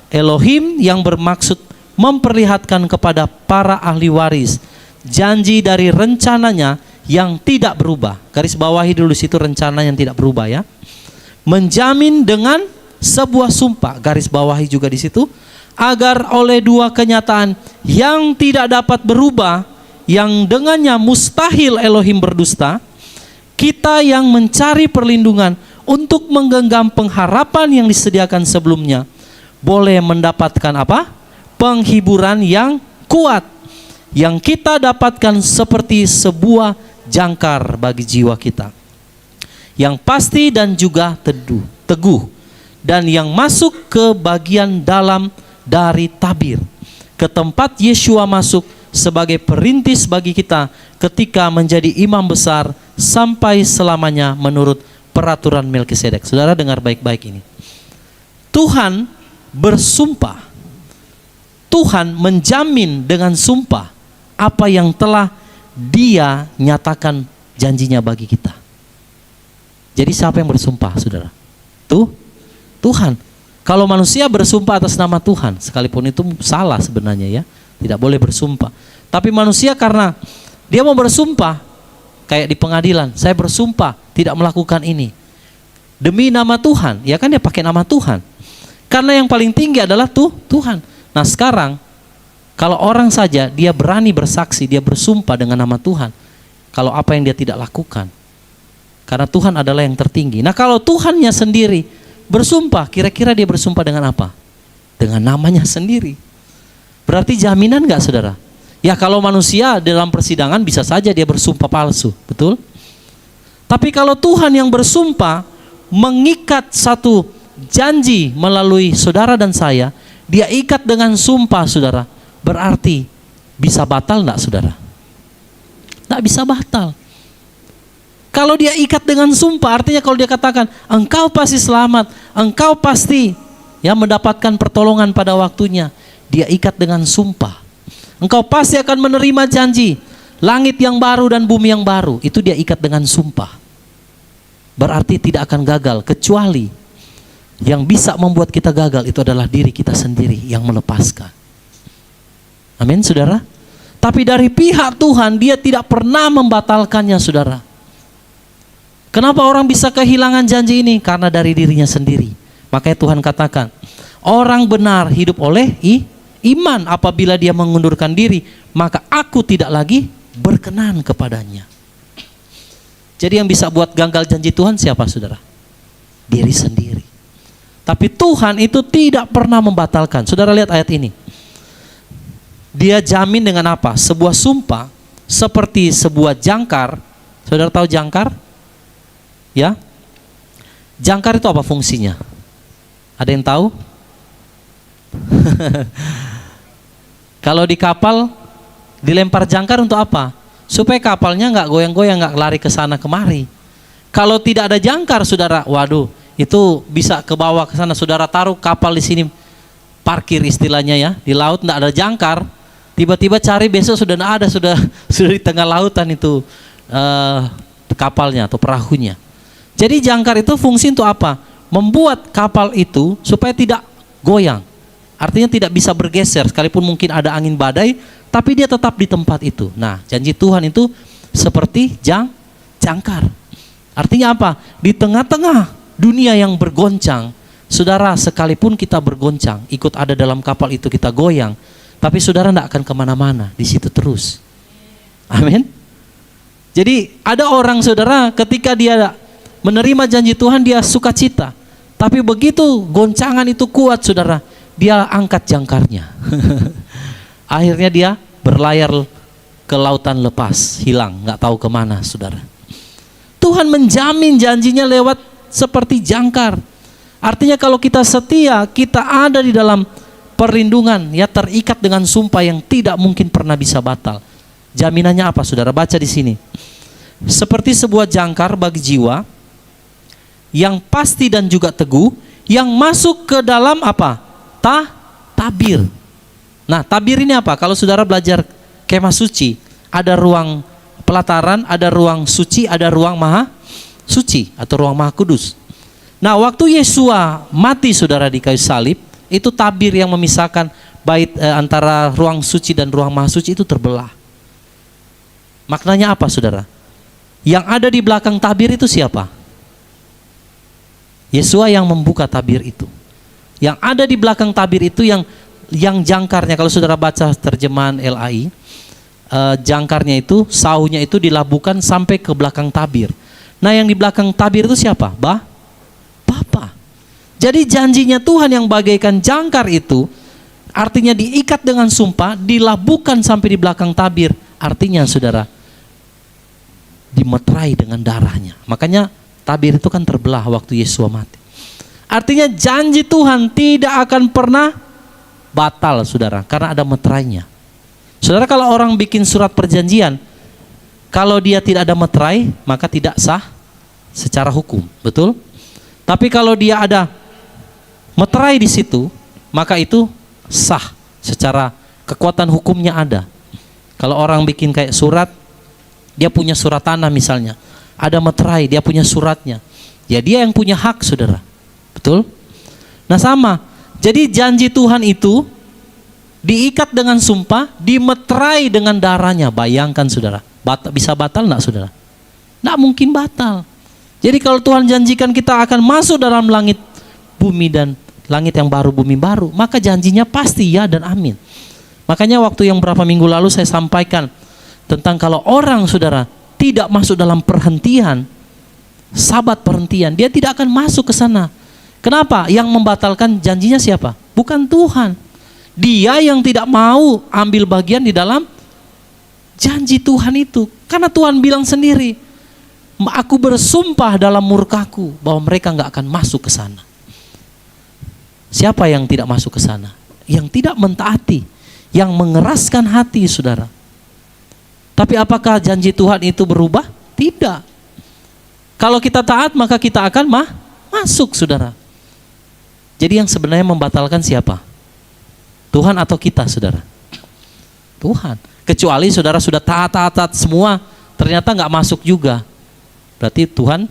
Elohim yang bermaksud memperlihatkan kepada para ahli waris janji dari rencananya yang tidak berubah. Garis bawahi dulu situ rencana yang tidak berubah ya. Menjamin dengan sebuah sumpah, garis bawahi juga di situ, agar oleh dua kenyataan yang tidak dapat berubah, yang dengannya mustahil Elohim berdusta, kita yang mencari perlindungan untuk menggenggam pengharapan yang disediakan sebelumnya, boleh mendapatkan apa? Penghiburan yang kuat, yang kita dapatkan seperti sebuah jangkar bagi jiwa kita, yang pasti dan juga teguh, dan yang masuk ke bagian dalam dari tabir, ke tempat Yeshua masuk sebagai perintis bagi kita ketika menjadi imam besar sampai selamanya menurut peraturan Melkisedek. Saudara dengar baik-baik ini. Tuhan bersumpah, Tuhan menjamin dengan sumpah apa yang telah Dia nyatakan janjinya bagi kita. Jadi siapa yang bersumpah saudara? Tuhan. Kalau manusia bersumpah atas nama Tuhan, sekalipun itu salah sebenarnya ya, tidak boleh bersumpah. Tapi manusia karena dia mau bersumpah, kayak di pengadilan, saya bersumpah tidak melakukan ini demi nama Tuhan, ya kan dia pakai nama Tuhan. Karena yang paling tinggi adalah Tuhan. Nah sekarang kalau orang saja dia berani bersaksi, dia bersumpah dengan nama Tuhan, kalau apa yang dia tidak lakukan, karena Tuhan adalah yang tertinggi. Nah kalau Tuhannya sendiri bersumpah, kira-kira dia bersumpah dengan apa? Dengan namanya sendiri. Berarti jaminan nggak saudara? Ya kalau manusia dalam persidangan bisa saja dia bersumpah palsu, betul? Tapi kalau Tuhan yang bersumpah mengikat satu janji melalui saudara dan saya, dia ikat dengan sumpah saudara, berarti bisa batal enggak saudara? Enggak bisa batal. Kalau dia ikat dengan sumpah, artinya kalau dia katakan engkau pasti selamat, engkau pasti ya mendapatkan pertolongan pada waktunya, dia ikat dengan sumpah. Engkau pasti akan menerima janji langit yang baru dan bumi yang baru, itu dia ikat dengan sumpah. Berarti tidak akan gagal, kecuali yang bisa membuat kita gagal itu adalah diri kita sendiri yang melepaskan. Amin, saudara. Tapi dari pihak Tuhan, dia tidak pernah membatalkannya, saudara. Kenapa orang bisa kehilangan janji ini? Karena dari dirinya sendiri. Makanya Tuhan katakan, orang benar hidup oleh iman. Apabila dia mengundurkan diri, maka aku tidak lagi berkenan kepadanya. Jadi yang bisa buat gagal janji Tuhan siapa, saudara? Diri sendiri. Tapi Tuhan itu tidak pernah membatalkan. Saudara lihat ayat ini. Dia jamin dengan apa? Sebuah sumpah seperti sebuah jangkar. Saudara tahu jangkar? Ya. Jangkar itu apa fungsinya? Ada yang tahu? Kalau di kapal dilempar jangkar untuk apa? Supaya kapalnya nggak goyang-goyang, nggak lari ke sana kemari. Kalau tidak ada jangkar, saudara, waduh, itu bisa ke bawah ke sana. Saudara taruh kapal di sini, parkir istilahnya ya, di laut nggak ada jangkar. Tiba-tiba cari besok sudah nggak ada, sudah di tengah lautan itu kapalnya atau perahunya. Jadi jangkar itu fungsi untuk apa? Membuat kapal itu supaya tidak goyang. Artinya tidak bisa bergeser, sekalipun mungkin ada angin badai, tapi dia tetap di tempat itu. Nah, janji Tuhan itu seperti jangkar. Artinya apa? Di tengah-tengah dunia yang bergoncang, saudara, sekalipun kita bergoncang, ikut ada dalam kapal itu kita goyang, tapi saudara tidak akan kemana-mana, di situ terus. Amin. Jadi ada orang, saudara, ketika dia menerima janji Tuhan, dia sukacita. Tapi begitu goncangan itu kuat, saudara, dia angkat jangkarnya. Akhirnya dia berlayar ke lautan lepas, hilang, nggak tahu kemana, saudara. Tuhan menjamin janjinya lewat seperti jangkar. Artinya kalau kita setia, kita ada di dalam perlindungan, ya, terikat dengan sumpah yang tidak mungkin pernah bisa batal. Jaminannya apa, saudara? Baca di sini. Seperti sebuah jangkar bagi jiwa yang pasti dan juga teguh, yang masuk ke dalam apa? Tabir. Nah, tabir ini apa? Kalau saudara belajar kemah suci, ada ruang pelataran, ada ruang suci, ada ruang maha suci atau ruang maha kudus. Nah, waktu Yesua mati, saudara, di kayu salib, itu tabir yang memisahkan bait antara ruang suci dan ruang maha suci itu terbelah. Maknanya apa, saudara? Yang ada di belakang tabir itu siapa? Yesua yang membuka tabir itu. Yang ada di belakang tabir itu yang jangkarnya, kalau saudara baca terjemahan LAI, jangkarnya itu, saunya itu dilabuhkan sampai ke belakang tabir. Nah, yang di belakang tabir itu siapa? Bapa. Jadi janjinya Tuhan yang bagaikan jangkar itu, artinya diikat dengan sumpah, dilabuhkan sampai di belakang tabir. Artinya, saudara, dimeterai dengan darahnya. Makanya tabir itu kan terbelah waktu Yesua mati. Artinya janji Tuhan tidak akan pernah batal, saudara, karena ada meterainya. Saudara, kalau orang bikin surat perjanjian, kalau dia tidak ada meterai, maka tidak sah secara hukum, betul? Tapi kalau dia ada meterai di situ, maka itu sah secara kekuatan hukumnya ada. Kalau orang bikin kayak surat, dia punya surat tanah misalnya, ada meterai, dia punya suratnya, ya dia yang punya hak, saudara, betul? Nah, sama. Jadi janji Tuhan itu diikat dengan sumpah, dimeterai dengan darahnya. Bayangkan, saudara, bisa batal enggak, saudara? Enggak mungkin batal. Jadi kalau Tuhan janjikan kita akan masuk dalam langit bumi dan langit yang baru, bumi baru, maka janjinya pasti ya dan amin. Makanya waktu yang berapa minggu lalu saya sampaikan tentang kalau orang, saudara, tidak masuk dalam perhentian, sabat perhentian, dia tidak akan masuk ke sana. Kenapa? Yang membatalkan janjinya siapa? Bukan Tuhan. Dia yang tidak mau ambil bagian di dalam janji Tuhan itu. Karena Tuhan bilang sendiri, aku bersumpah dalam murkaku bahwa mereka nggak akan masuk ke sana. Siapa yang tidak masuk ke sana? Yang tidak mentaati, yang mengeraskan hati, saudara. Tapi apakah janji Tuhan itu berubah? Tidak. Kalau kita taat, maka kita akan masuk, saudara. Jadi yang sebenarnya membatalkan siapa? Tuhan atau kita, saudara? Tuhan. Kecuali saudara sudah taat semua, ternyata nggak masuk juga. Berarti Tuhan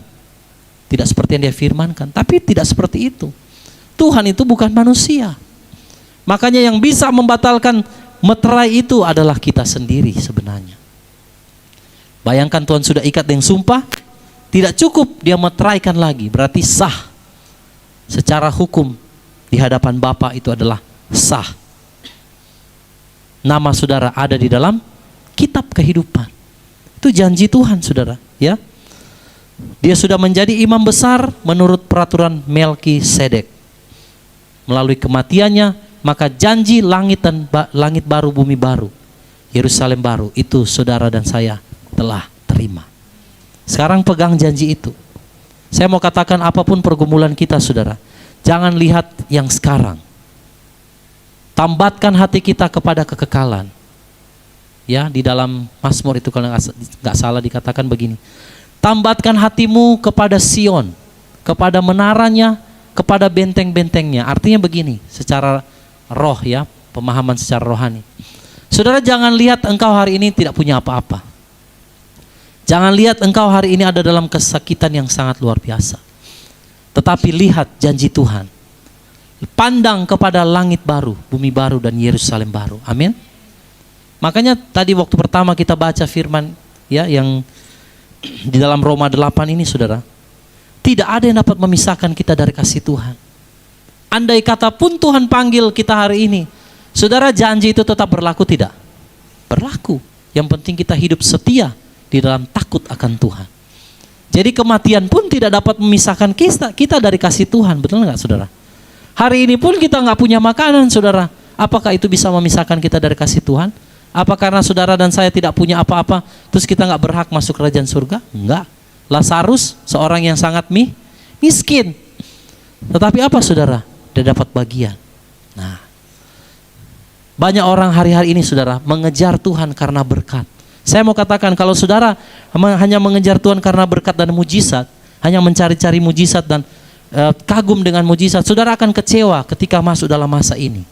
tidak seperti yang dia firmankan. Tapi tidak seperti itu. Tuhan itu bukan manusia. Makanya yang bisa membatalkan meterai itu adalah kita sendiri sebenarnya. Bayangkan Tuhan sudah ikat dengan sumpah, tidak cukup dia meteraikan lagi, berarti sah. Secara hukum di hadapan Bapa itu adalah sah. Nama saudara ada di dalam kitab kehidupan. Itu janji Tuhan, saudara, ya. Dia sudah menjadi imam besar menurut peraturan Melkisedek. Melalui kematiannya, maka janji langit dan langit baru, bumi baru, Yerusalem baru, itu saudara dan saya telah terima. Sekarang pegang janji itu. Saya mau katakan apapun pergumulan kita, saudara, jangan lihat yang sekarang. Tambatkan hati kita kepada kekekalan. Ya, di dalam Mazmur itu kalau nggak salah dikatakan begini. Tambatkan hatimu kepada Sion, kepada menaranya, kepada benteng-bentengnya. Artinya begini, secara roh ya, pemahaman secara rohani. Saudara, jangan lihat engkau hari ini tidak punya apa-apa. Jangan lihat engkau hari ini ada dalam kesakitan yang sangat luar biasa. Tetapi lihat janji Tuhan. Pandang kepada langit baru, bumi baru, dan Yerusalem baru. Amin. Makanya tadi waktu pertama kita baca firman ya yang di dalam Roma 8 ini, saudara, tidak ada yang dapat memisahkan kita dari kasih Tuhan. Andai kata pun Tuhan panggil kita hari ini, saudara, janji itu tetap berlaku tidak? Berlaku. Yang penting kita hidup setia di dalam takut akan Tuhan. Jadi kematian pun tidak dapat memisahkan kita dari kasih Tuhan. Betul nggak, saudara? Hari ini pun kita nggak punya makanan, saudara. Apakah itu bisa memisahkan kita dari kasih Tuhan? Apa karena saudara dan saya tidak punya apa-apa, terus kita nggak berhak masuk kerajaan surga? Enggak. Lazarus, seorang yang sangat miskin. Tetapi apa, saudara? Dia dapat bagian. Nah, banyak orang hari-hari ini, saudara, mengejar Tuhan karena berkat. Saya mau katakan, kalau saudara hanya mengejar Tuhan karena berkat dan mujizat, hanya mencari-cari mujizat dan kagum dengan mujizat, saudara akan kecewa ketika masuk dalam masa ini.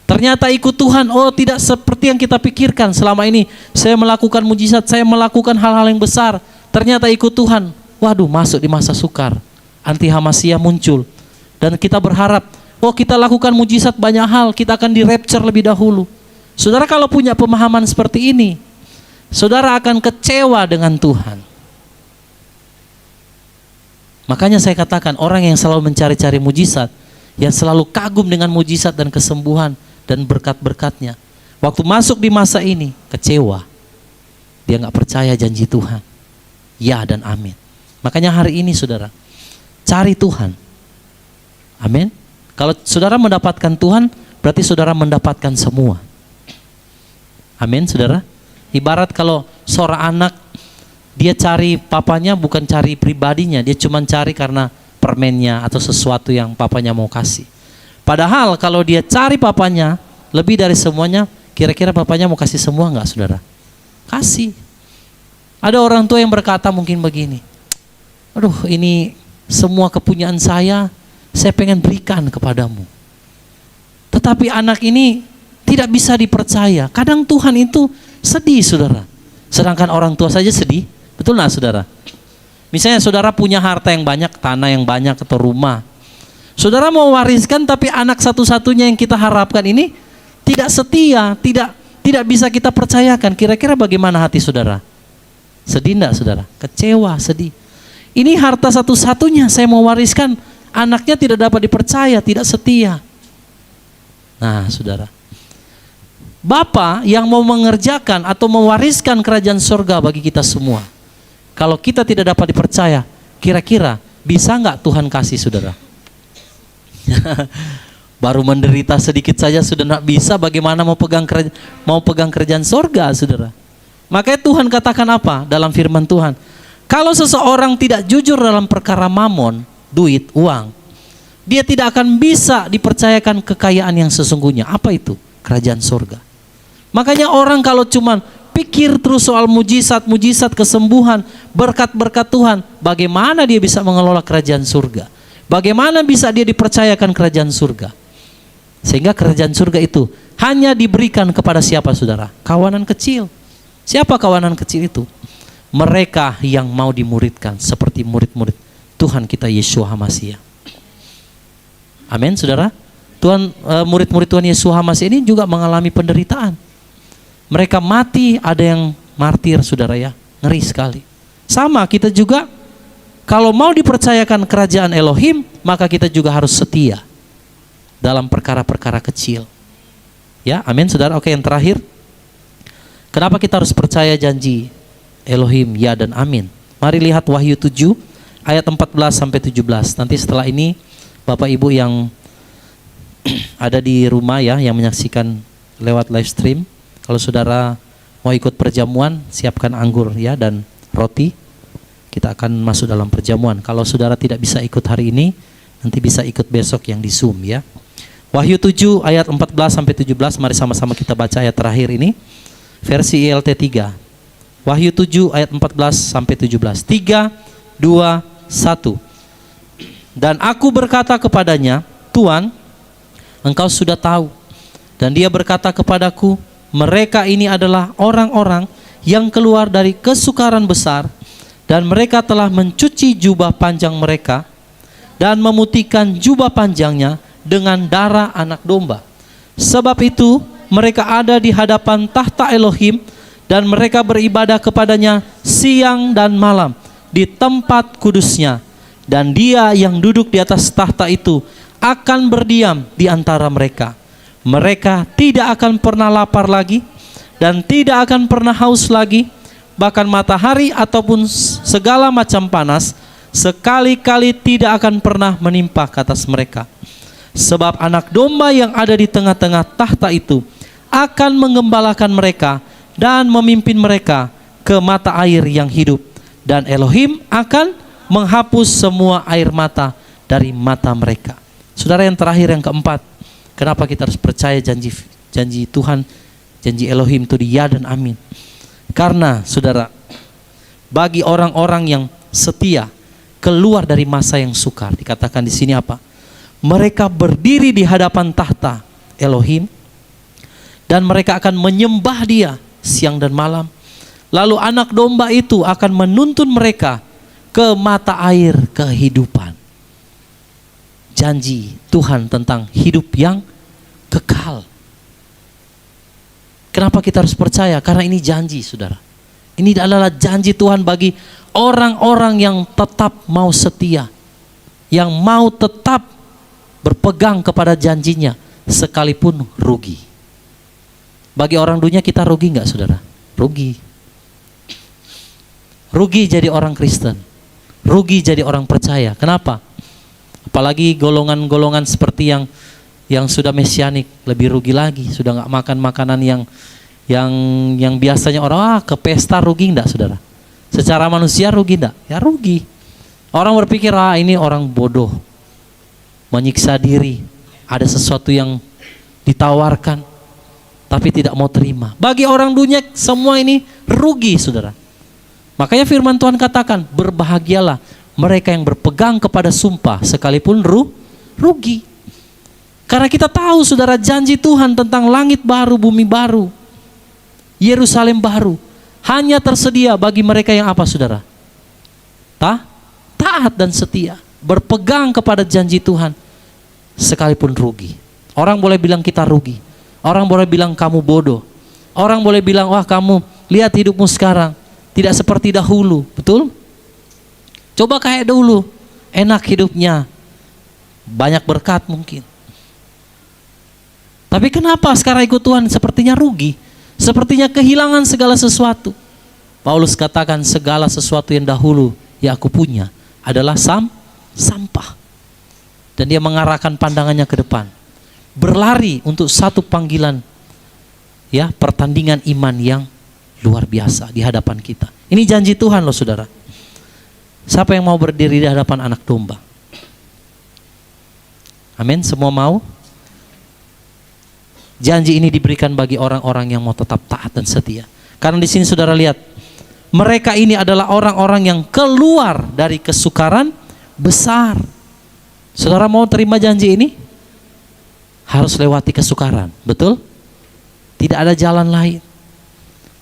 Ternyata ikut Tuhan, oh tidak seperti yang kita pikirkan. Selama ini saya melakukan mujizat, saya melakukan hal-hal yang besar. Ternyata ikut Tuhan, waduh, masuk di masa sukar, anti Hamasia muncul. Dan kita berharap, oh kita lakukan mujizat banyak hal, kita akan di rapture lebih dahulu. Saudara kalau punya pemahaman seperti ini, saudara akan kecewa dengan Tuhan. Makanya saya katakan, orang yang selalu mencari-cari mujizat, yang selalu kagum dengan mujizat dan kesembuhan dan berkat-berkatnya, waktu masuk di masa ini, kecewa. Dia nggak percaya janji Tuhan. Ya dan amin. Makanya hari ini, saudara, cari Tuhan. Amin. Kalau saudara mendapatkan Tuhan, berarti saudara mendapatkan semua. Amin, saudara. Ibarat kalau seorang anak, dia cari papanya bukan cari pribadinya, dia cuma cari karena permennya atau sesuatu yang papanya mau kasih. Padahal kalau dia cari papanya lebih dari semuanya, kira-kira papanya mau kasih semua enggak, saudara? Kasih. Ada orang tua yang berkata mungkin begini, aduh ini semua kepunyaan saya pengen berikan kepadamu. Tetapi anak ini tidak bisa dipercaya. Kadang Tuhan itu sedih, saudara. Sedangkan orang tua saja sedih. Betul nggak, saudara? Misalnya saudara punya harta yang banyak, tanah yang banyak atau rumah. Saudara mau wariskan, tapi anak satu-satunya yang kita harapkan ini tidak setia, tidak bisa kita percayakan. Kira-kira bagaimana hati saudara? Sedih enggak, saudara? Kecewa, sedih. Ini harta satu-satunya saya mau wariskan, anaknya tidak dapat dipercaya, tidak setia. Nah, saudara, Bapa yang mau mengerjakan atau mewariskan kerajaan surga bagi kita semua, kalau kita tidak dapat dipercaya, kira-kira bisa nggak Tuhan kasih, saudara? Baru menderita sedikit saja sudah nggak bisa, bagaimana mau pegang kerajaan surga, saudara? Makanya Tuhan katakan apa dalam firman Tuhan? Kalau seseorang tidak jujur dalam perkara mamon, duit, uang, dia tidak akan bisa dipercayakan kekayaan yang sesungguhnya. Apa itu? Kerajaan surga. Makanya orang kalau cuman pikir terus soal mujizat, kesembuhan, berkat-berkat Tuhan, bagaimana dia bisa mengelola kerajaan surga? Bagaimana bisa dia dipercayakan kerajaan surga? Sehingga kerajaan surga itu hanya diberikan kepada siapa, saudara? Kawanan kecil. Siapa kawanan kecil itu? Mereka yang mau dimuridkan seperti murid-murid Tuhan kita Yeshua HaMasiah. Amin, saudara. murid-murid Tuhan Yesus Hamasi ini juga mengalami penderitaan. Mereka mati, ada yang martir, saudara ya. Ngeri sekali. Sama kita juga, kalau mau dipercayakan kerajaan Elohim, maka kita juga harus setia dalam perkara-perkara kecil. Ya, amin saudara. Oke, yang terakhir, kenapa kita harus percaya janji Elohim, ya dan amin? Mari lihat Wahyu 7 ayat 14 sampai 17. Nanti setelah ini Bapak Ibu yang ada di rumah ya, yang menyaksikan lewat live stream, kalau saudara mau ikut perjamuan, siapkan anggur ya dan roti. Kita akan masuk dalam perjamuan. Kalau saudara tidak bisa ikut hari ini, nanti bisa ikut besok yang di Zoom ya. Wahyu 7 ayat 14 sampai 17, mari sama-sama kita baca ayat terakhir ini. Versi ILT 3. Wahyu 7 ayat 14 sampai 17. 3, 2, 1. Dan aku berkata kepadanya, Tuhan, engkau sudah tahu. Dan dia berkata kepadaku, mereka ini adalah orang-orang yang keluar dari kesukaran besar, dan mereka telah mencuci jubah panjang mereka dan memutihkan jubah panjangnya dengan darah anak domba. Sebab itu mereka ada di hadapan tahta Elohim, dan mereka beribadah kepadanya siang dan malam di tempat kudusnya. Dan dia yang duduk di atas tahta itu akan berdiam di antara mereka. Mereka tidak akan pernah lapar lagi, dan tidak akan pernah haus lagi. Bahkan matahari ataupun segala macam panas sekali-kali tidak akan pernah menimpa ke atas mereka. Sebab anak domba yang ada di tengah-tengah tahta itu akan menggembalakan mereka dan memimpin mereka ke mata air yang hidup. Dan Elohim akan menghapus semua air mata dari mata mereka. Saudara, yang terakhir, yang keempat, kenapa kita harus percaya janji Tuhan, janji Elohim itu di ya dan amin? Karena saudara, bagi orang-orang yang setia keluar dari masa yang sukar, dikatakan di sini apa? Mereka berdiri di hadapan tahta Elohim, dan mereka akan menyembah dia siang dan malam. Lalu anak domba itu akan menuntun mereka ke mata air kehidupan. Janji Tuhan tentang hidup yang kekal. Kenapa kita harus percaya? Karena ini janji, saudara. Ini adalah janji Tuhan bagi orang-orang yang tetap mau setia, yang mau tetap berpegang kepada janjinya sekalipun rugi. Bagi orang dunia kita rugi nggak, saudara? Rugi. Rugi jadi orang Kristen. Rugi jadi orang percaya. Kenapa? Apalagi golongan-golongan seperti yang sudah mesianik, lebih rugi lagi. Sudah nggak makan makanan yang biasanya orang ke pesta, rugi enggak, saudara? Secara manusia rugi enggak? Ya rugi. Orang berpikir ini orang bodoh, menyiksa diri, ada sesuatu yang ditawarkan tapi tidak mau terima. Bagi orang dunia semua ini rugi, saudara. Makanya firman Tuhan katakan, berbahagialah mereka yang berpegang kepada sumpah sekalipun rugi. Karena kita tahu, saudara, janji Tuhan tentang langit baru, bumi baru, Yerusalem baru hanya tersedia bagi mereka yang apa, saudara? Taat dan setia, berpegang kepada janji Tuhan sekalipun rugi. Orang boleh bilang kita rugi, orang boleh bilang kamu bodoh, orang boleh bilang wah kamu lihat hidupmu sekarang tidak seperti dahulu, betul? Coba kayak dulu, enak hidupnya, banyak berkat mungkin. Tapi kenapa sekarang ikut Tuhan sepertinya rugi? Sepertinya kehilangan segala sesuatu. Paulus katakan segala sesuatu yang dahulu yang aku punya adalah sampah. Dan dia mengarahkan pandangannya ke depan. Berlari untuk satu panggilan, ya, pertandingan iman yang luar biasa di hadapan kita. Ini janji Tuhan loh, saudara. Siapa yang mau berdiri di hadapan anak domba? Amin, semua mau? Janji ini diberikan bagi orang-orang yang mau tetap taat dan setia. Karena di sini saudara lihat, mereka ini adalah orang-orang yang keluar dari kesukaran besar. Saudara mau terima janji ini? Harus lewati kesukaran, betul? Tidak ada jalan lain.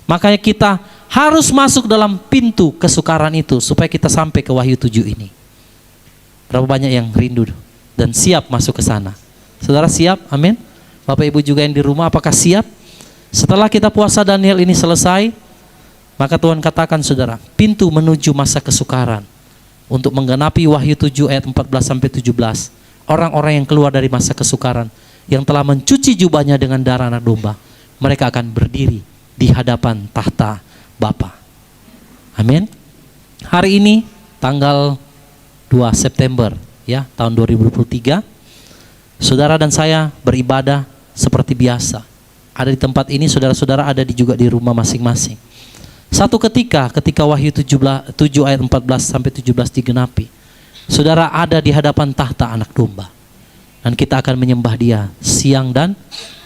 Makanya kita harus masuk dalam pintu kesukaran itu supaya kita sampai ke Wahyu 7 ini. Berapa banyak yang rindu dan siap masuk ke sana? Saudara siap? Amin. Bapak Ibu juga yang di rumah, apakah siap? Setelah kita puasa Daniel ini selesai, maka Tuhan katakan saudara, pintu menuju masa kesukaran untuk menggenapi Wahyu 7 ayat 14-17. Orang-orang yang keluar dari masa kesukaran, yang telah mencuci jubahnya dengan darah anak domba, mereka akan berdiri di hadapan tahta Bapa. Amin. Hari ini tanggal 2 September ya, tahun 2023, saudara dan saya beribadah seperti biasa. Ada di tempat ini, saudara-saudara ada juga di rumah masing-masing. Satu ketika Wahyu 7 ayat 14-17 digenapi, saudara ada di hadapan tahta anak domba, dan kita akan menyembah dia siang dan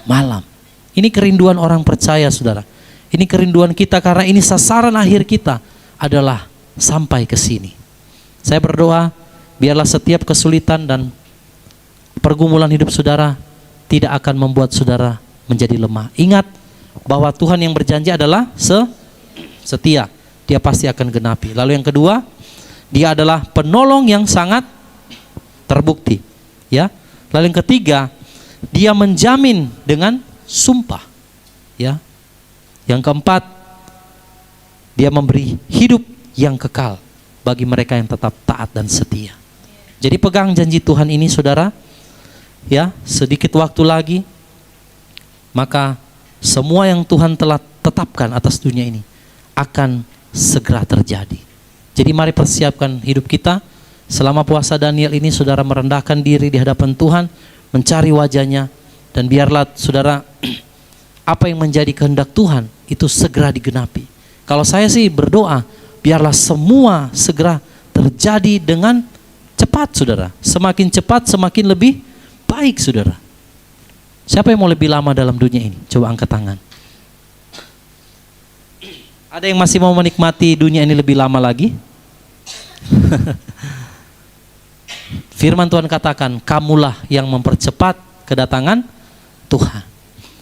malam. Ini kerinduan orang percaya, saudara. Ini kerinduan kita, karena ini sasaran akhir kita adalah sampai ke sini. Saya berdoa, biarlah setiap kesulitan dan pergumulan hidup saudara tidak akan membuat saudara menjadi lemah. Ingat bahwa Tuhan yang berjanji adalah setia. Dia pasti akan genapi. Lalu yang kedua, dia adalah penolong yang sangat terbukti. Ya. Lalu yang ketiga, dia menjamin dengan sumpah. Ya. Yang keempat, dia memberi hidup yang kekal bagi mereka yang tetap taat dan setia. Jadi pegang janji Tuhan ini, saudara. Ya, sedikit waktu lagi, maka semua yang Tuhan telah tetapkan atas dunia ini akan segera terjadi. Jadi mari persiapkan hidup kita selama puasa Daniel ini. Saudara merendahkan diri di hadapan Tuhan, mencari wajahnya, dan biarlah saudara apa yang menjadi kehendak Tuhan itu segera digenapi. Kalau saya sih berdoa, biarlah semua segera terjadi dengan cepat, saudara. Semakin cepat semakin lebih baik, saudara. Siapa yang mau lebih lama dalam dunia ini? Coba angkat tangan. Ada yang masih mau menikmati dunia ini lebih lama lagi? Firman Tuhan katakan, kamulah yang mempercepat kedatangan Tuhan.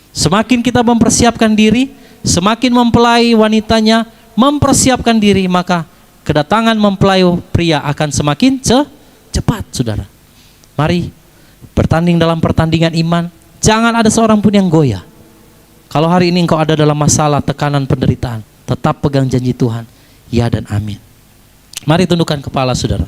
Semakin kita mempersiapkan diri, semakin mempelai wanitanya mempersiapkan diri, maka kedatangan mempelai pria akan semakin cepat, saudara. Mari bertanding dalam pertandingan iman. Jangan ada seorang pun yang goyah. Kalau hari ini engkau ada dalam masalah, tekanan, penderitaan, tetap pegang janji Tuhan, ya dan amin. Mari tundukkan kepala, saudara.